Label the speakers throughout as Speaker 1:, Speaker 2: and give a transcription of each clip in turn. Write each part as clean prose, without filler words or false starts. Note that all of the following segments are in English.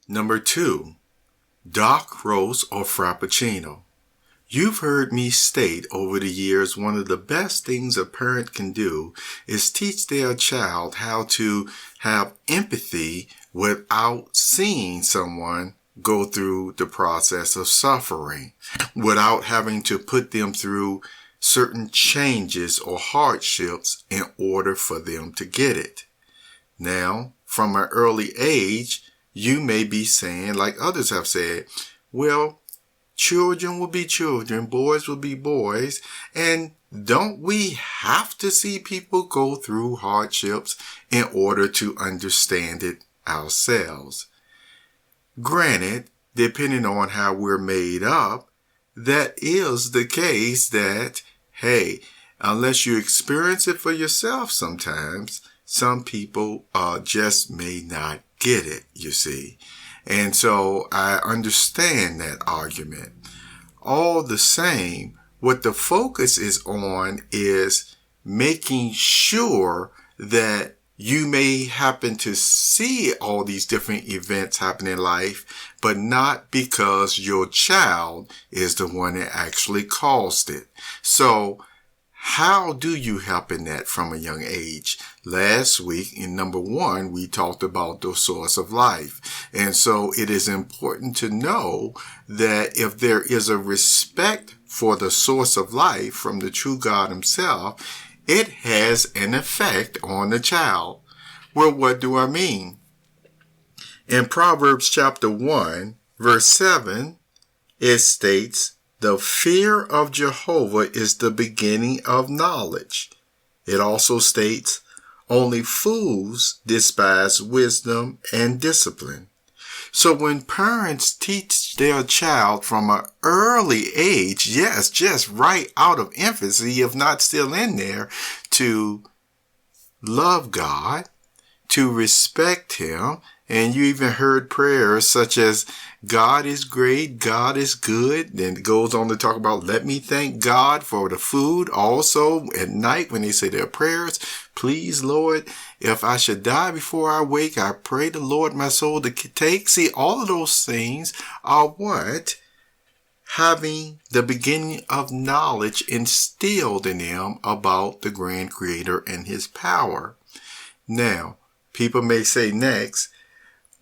Speaker 1: Number 2, dark roast or frappuccino. You've heard me state over the years one of the best things a parent can do is teach their child how to have empathy without seeing someone go through the process of suffering, without having to put them through certain changes or hardships in order for them to get it. Now, from an early age, you may be saying, like others have said, well, children will be children, boys will be boys, and don't we have to see people go through hardships in order to understand it ourselves? Granted, depending on how we're made up, that is the case that, hey, unless you experience it for yourself sometimes, some people just may not get it, you see. And so I understand that argument. All the same, what the focus is on is making sure that you may happen to see all these different events happen in life, but not because your child is the one that actually caused it. So how do you help in that from a young age? Last week, in number 1, we talked about the source of life. And so it is important to know that if there is a respect for the source of life from the true God himself, it has an effect on the child. Well, what do I mean? In Proverbs chapter 1, verse 7, it states, "The fear of Jehovah is the beginning of knowledge." It also states, "Only fools despise wisdom and discipline." So when parents teach their child from an early age, yes, just right out of infancy, if not still in there, to love God, to respect him, and you even heard prayers such as, God is great, God is good. Then it goes on to talk about, let me thank God for the food. Also at night when they say their prayers, please Lord, if I should die before I wake, I pray the Lord my soul to take. See, all of those things are what? Having the beginning of knowledge instilled in them about the grand creator and his power. Now, people may say next,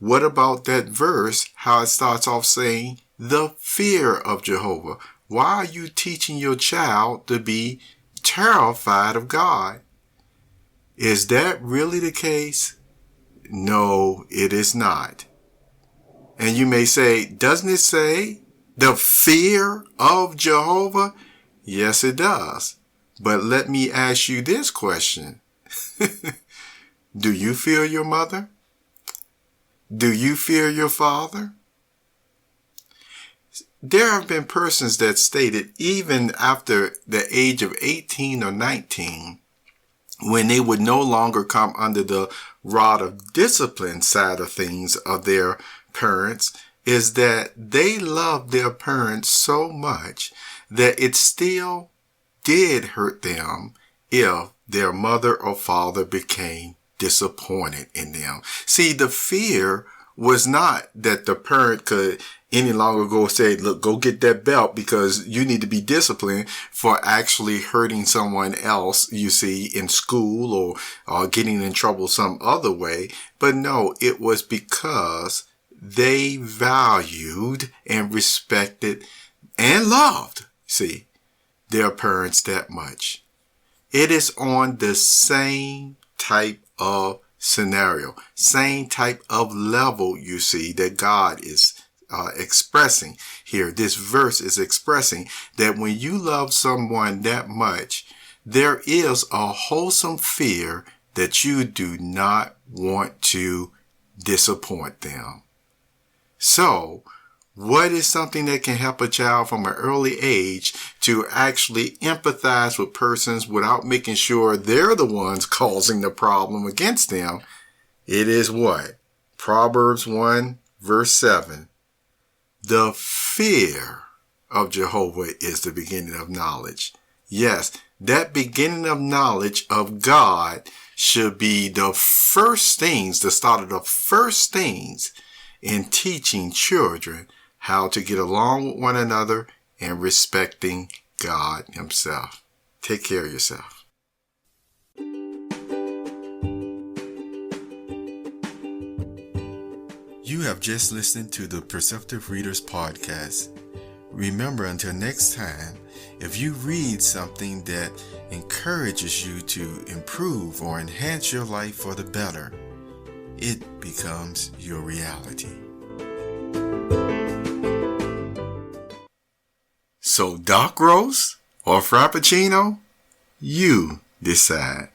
Speaker 1: what about that verse, how it starts off saying, the fear of Jehovah? Why are you teaching your child to be terrified of God? Is that really the case? No, it is not. And you may say, doesn't it say the fear of Jehovah? Yes, it does. But let me ask you this question. Do you fear your mother? Do you fear your father? There have been persons that stated even after the age of 18 or 19, when they would no longer come under the rod of discipline side of things of their parents, is that they loved their parents so much that it still did hurt them if their mother or father became disappointed in them. See, the fear was not that the parent could any longer go say, look, go get that belt because you need to be disciplined for actually hurting someone else, you see, in school or getting in trouble some other way. But no, it was because they valued and respected and loved, see, their parents that much. It is on the same type of scenario, same type of level, you see, that God is expressing here. This verse is expressing that when you love someone that much, there is a wholesome fear that you do not want to disappoint them. So, what is something that can help a child from an early age to actually empathize with persons without making sure they're the ones causing the problem against them? It is what? Proverbs 1 verse 7. The fear of Jehovah is the beginning of knowledge. Yes, that beginning of knowledge of God should be the first things, the start of the first things in teaching children how to get along with one another and respecting God Himself. Take care of yourself. You have just listened to the Perceptive Readers Podcast. Remember, until next time, if you read something that encourages you to improve or enhance your life for the better, it becomes your reality. So, dark roast or frappuccino? You decide.